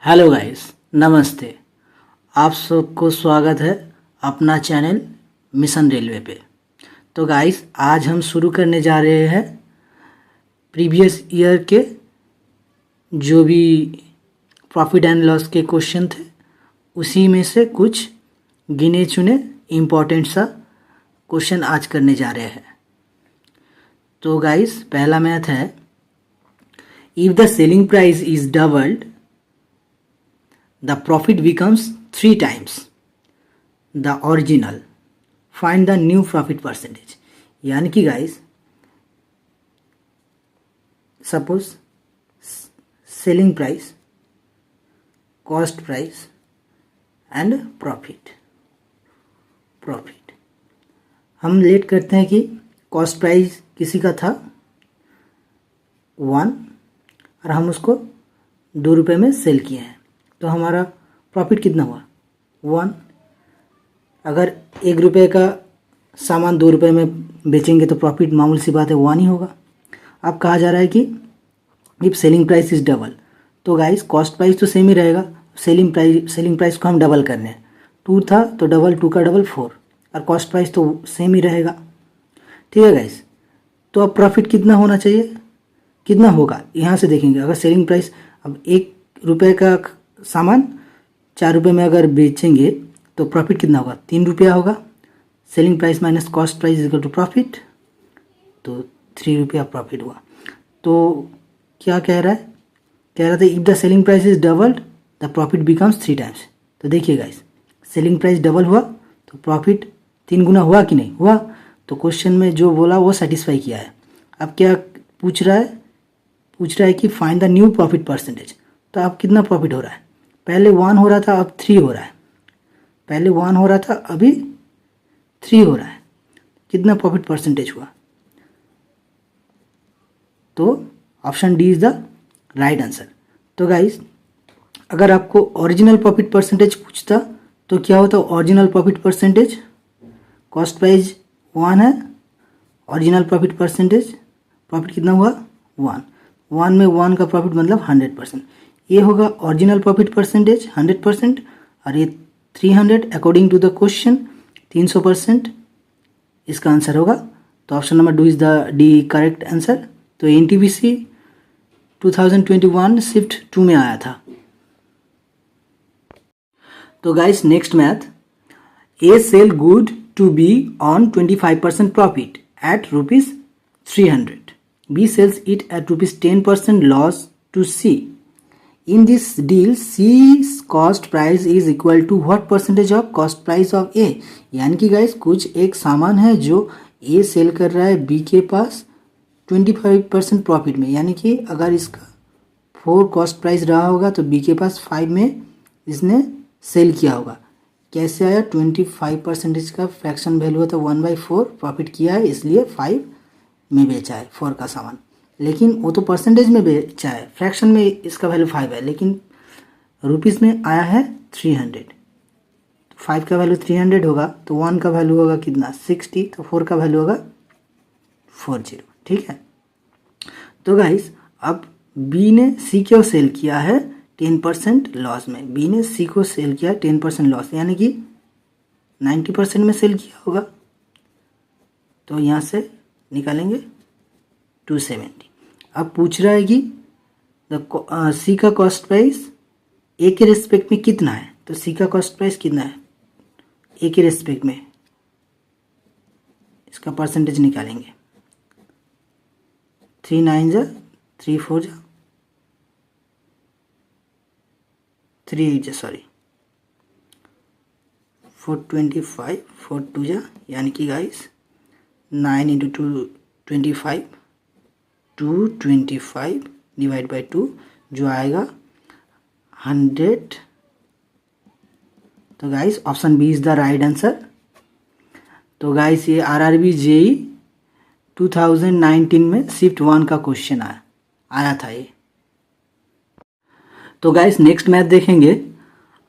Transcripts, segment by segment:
Hello guys, नमस्ते। आप सबको स्वागत है अपना चैनल मिशन रेलवे पे। तो गाइस, आज हम शुरू करने जा रहे हैं प्रीवियस ईयर के जो भी प्रॉफिट एंड लॉस के क्वेश्चन थे, उसी में से कुछ गिने चुने इम्पोर्टेंट सा क्वेश्चन आज करने जा रहे हैं। तो गाइस, पहला मैथ है, if the selling price is doubled the profit becomes 3 times the original. Find the new profit percentage. यानी कि guys, suppose selling price, cost price and profit हम लेट करते हैं कि कॉस्ट प्राइस किसी का था 1 और हम उसको 2 रुपये में सेल किए हैं, तो हमारा प्रॉफिट कितना हुआ 1। अगर 1 रुपये का सामान 2 रुपये में बेचेंगे तो प्रॉफिट मामूली सी बात है 1 ही होगा। अब कहा जा रहा है कि if selling price is double, तो गाइस कॉस्ट प्राइस तो सेम ही रहेगा, सेलिंग प्राइस को हम डबल करने हैं। 2 था तो डबल, 2 का डबल 4, और कॉस्ट प्राइस तो सेम ही रहेगा। ठीक है गाइस, तो अब प्रॉफिट कितना होना चाहिए, कितना होगा यहाँ से देखेंगे। अगर सेलिंग प्राइस, अब 1 रुपये का सामान 4 रुपये में अगर बेचेंगे तो प्रॉफिट कितना होगा 3 रुपया होगा। Selling price minus cost price equal to profit, तो 3 रुपया प्रॉफिट हुआ। तो क्या कह रहा है, कह रहा था if the selling price is doubled the profit becomes 3 times. तो देखिए गाइस, सेलिंग प्राइस डबल हुआ तो प्रॉफिट 3 गुना हुआ कि नहीं हुआ। तो क्वेश्चन में जो बोला वो सेटिस्फाई किया है। अब क्या पूछ रहा है कि find the new profit percentage. तो अब कितना प्रॉफिट हो रहा है, पहले 1 हो रहा था अब 3 हो रहा है, पहले 1 हो रहा था अभी 3 हो रहा है, कितना प्रॉफिट परसेंटेज हुआ। तो option D is the right answer. तो गाइस, अगर आपको ओरिजिनल प्रॉफिट परसेंटेज पूछता तो क्या होता, original profit percentage, cost price 1 है, ओरिजिनल प्रॉफिट परसेंटेज, प्रॉफिट कितना हुआ 1 में 1 का प्रॉफिट मतलब 100%। ये होगा ओरिजिनल प्रॉफिट परसेंटेज 100%, और ये 300 अकॉर्डिंग टू द क्वेश्चन 300% इसका आंसर होगा। तो option number 2 is the D correct answer. तो एनटीपीसी 2021 शिफ्ट 2 में आया था। तो guys, next math, A sell good to B on 25% profit at ₹300, B sells it at ₹10% loss to C. In this deal, C's cost price is equal to what percentage of cost price of A। यानी कि guys, कुछ एक सामान है जो A cell कर रहा है B के पास 25% प्रॉफिट में, यानी कि अगर इसका 4 कॉस्ट प्राइस रहा होगा तो B के पास 5 में इसने सेल किया होगा। कैसे आया, 25% का फ्रैक्शन वैल्यू होता है 1/4, प्रॉफिट किया है इसलिए 5 में बेचा है 4 का सामान, लेकिन वो तो परसेंटेज में बेचा है, फ्रैक्शन में इसका वैल्यू 5 है, लेकिन रुपीस में आया है 300। 5 का वैल्यू 300 होगा तो 1 का वैल्यू होगा कितना 60, तो 4 का वैल्यू होगा 40। ठीक है। तो गाइस, अब बी ने सी को सेल किया है 10% लॉस में, बी ने सी को सेल किया है 10% लॉस, यानी कि 90% में सेल किया होगा। तो यहाँ से निकालेंगे 270। अब पूछ रहा है कि सी का कॉस्ट प्राइस ए के रेस्पेक्ट में कितना है, तो सी का कॉस्ट प्राइस कितना है ए के रेस्पेक्ट में, इसका परसेंटेज निकालेंगे। 3 9 जा 3 4 जा 3 8 जा 425 4 2 जा, यानी कि गाइस 9 × 2 25, 225 डिवाइड बाई 2 जो आएगा 100। तो guys, option B is the right answer. तो गाइस, ये RRB JEE 2019 में शिफ्ट 1 का क्वेश्चन आया था ये। तो गाइस, नेक्स्ट मैथ देखेंगे,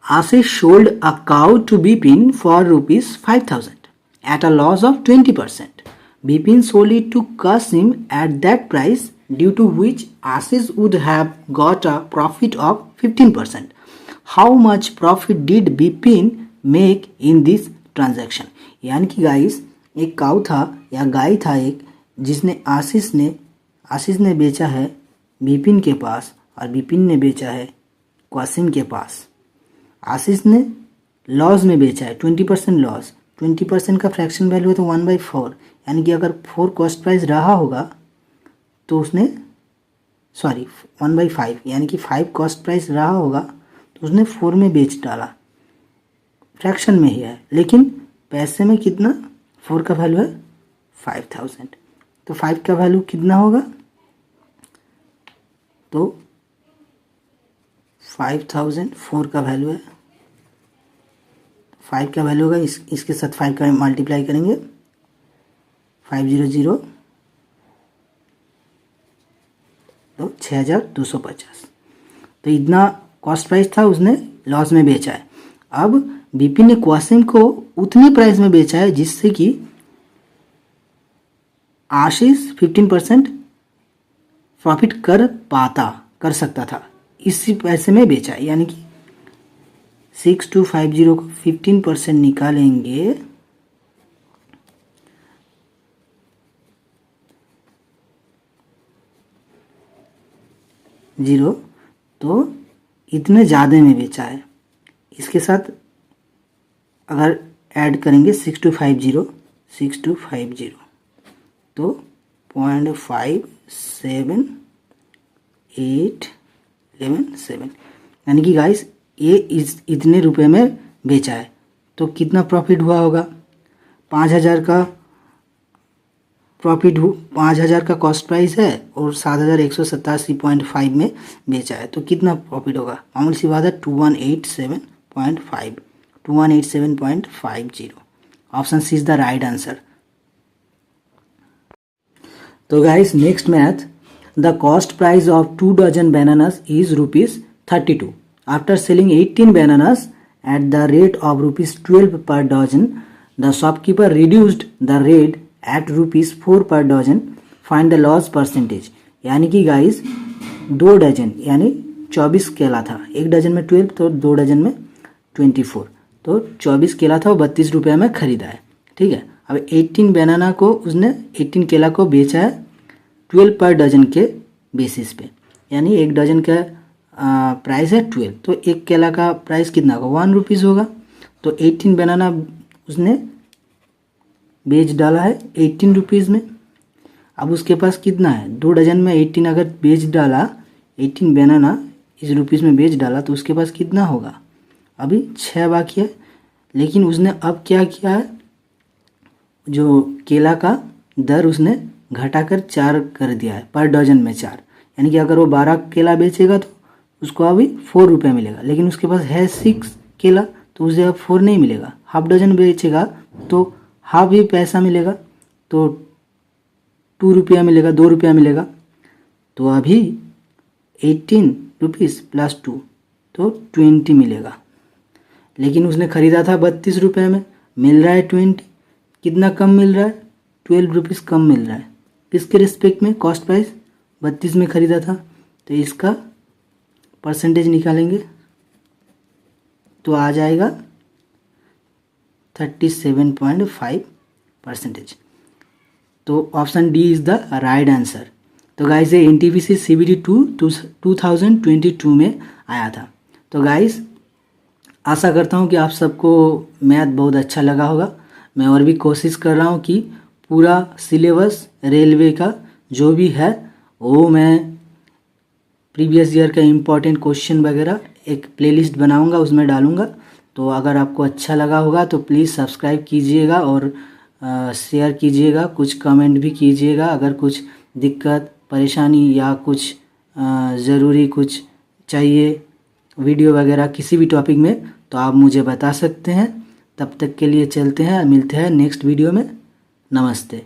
Ashish sold a cow to Bipin for ₹5000 at a loss of 20%। Bipin sold it to Kasim at that price due to which Ashish would have got a profit of 15%. How much profit did Bipin make in this transaction? यानी कि guys एक काऊ था या गाय था एक, जिसने आशीष ने बेचा है बिपिन के पास और बिपिन ने बेचा है क्वासिम के पास। आशीष ने लॉस में बेचा है 20% लॉस, 20% का फ्रैक्शन वैल्यू है तो 1/4, यानी कि अगर 4 कॉस्ट प्राइस रहा होगा तो उसने 1/5 यानी कि 5 कॉस्ट प्राइस रहा होगा तो उसने 4 में बेच डाला, फ्रैक्शन में ही है, लेकिन पैसे में कितना, 4 का वैल्यू है 5000, तो 5 का वैल्यू कितना होगा, तो 5000 4 का वैल्यू है, 5 का वैल्यू होगा, इसके साथ 5 का मल्टीप्लाई करेंगे 500 तो 6250, तो इतना कॉस्ट प्राइस था, उसने लॉस में बेचा है। अब बिपिन ने क्वासिम को उतने प्राइस में बेचा है जिससे कि आशीष 15% प्रॉफिट कर सकता था, इसी पैसे में बेचा है। यानी कि 6250 को 15% निकालेंगे जीरो, तो इतने ज़्यादा में बेचा है। इसके साथ अगर ऐड करेंगे 6250 तो 0.578117, यानी कि गाइस ये इतने रुपए में बेचा है, तो कितना प्रॉफिट हुआ होगा, 5000 का प्रॉफिट 5000 का कॉस्ट प्राइस है और 7187.5 में बेचा है, तो कितना प्रॉफिट होगा, मामूली सी बात है 2187.50। Option C is the right answer. तो guys next math, the cost price of 2 dozen bananas is ₹32. After selling 18 bananas at the rate of ₹12 per dozen, the shopkeeper reduced the rate at ₹4 per dozen. Find the loss percentage. यानी कि guys 2 dozen यानी 24 केला था, 1 dozen में 12 तो 2 dozen में 24, तो 24 केला था, वो 32 रुपये में खरीदा है, ठीक है। अब 18 बनाना को उसने 18 केला को बेचा है 12 पर डजन के बेसिस पे, यानी 1 डजन का प्राइस है 12, तो 1 केला का प्राइस कितना होगा, ₹1 होगा, तो 18 बनाना उसने बेच डाला है 18 रुपीज़ में। अब उसके पास कितना है, 2 डजन में 18 अगर बेच डाला, 18 बनाना इस रुपीज़ में बेच डाला, तो उसके पास कितना होगा, अभी 6 बाकी है। लेकिन उसने अब क्या किया है, जो केला का दर उसने घटाकर 4 कर दिया है, पर डजन में 4, यानी कि अगर वो 12 केला बेचेगा तो उसको अभी 4 रुपये मिलेगा, लेकिन उसके पास है 6 केला तो उसे अब 4 नहीं मिलेगा। हाफ डजन बेचेगा तो हाफ ही पैसा मिलेगा, तो 2 रुपया मिलेगा, 2 रुपया मिलेगा, तो अभी 18 रुपीज़ प्लस 2 तो 20 मिलेगा। लेकिन उसने ख़रीदा था 32 रुपये में, मिल रहा है 20, कितना कम मिल रहा है, 12 रुपीज़ कम मिल रहा है। किसके रिस्पेक्ट में, कॉस्ट प्राइस 32 में ख़रीदा था, तो इसका परसेंटेज निकालेंगे तो आ जाएगा 37.5%। तो option D is the right answer. तो गाइस ये NTPC CBT 2022 में आया था। तो गाइस आशा करता हूँ कि आप सबको मैथ बहुत अच्छा लगा होगा। मैं और भी कोशिश कर रहा हूँ कि पूरा सिलेबस रेलवे का जो भी है वो मैं प्रीवियस ईयर का इम्पोर्टेंट क्वेश्चन वगैरह एक प्लेलिस्ट बनाऊंगा, उसमें डालूंगा। तो अगर आपको अच्छा लगा होगा तो प्लीज़ सब्सक्राइब कीजिएगा और शेयर कीजिएगा, कुछ कमेंट भी कीजिएगा। अगर कुछ दिक्कत परेशानी या कुछ ज़रूरी कुछ चाहिए वीडियो वगैरह किसी भी टॉपिक में तो आप मुझे बता सकते हैं। तब तक के लिए चलते हैं, मिलते हैं नेक्स्ट वीडियो में। नमस्ते।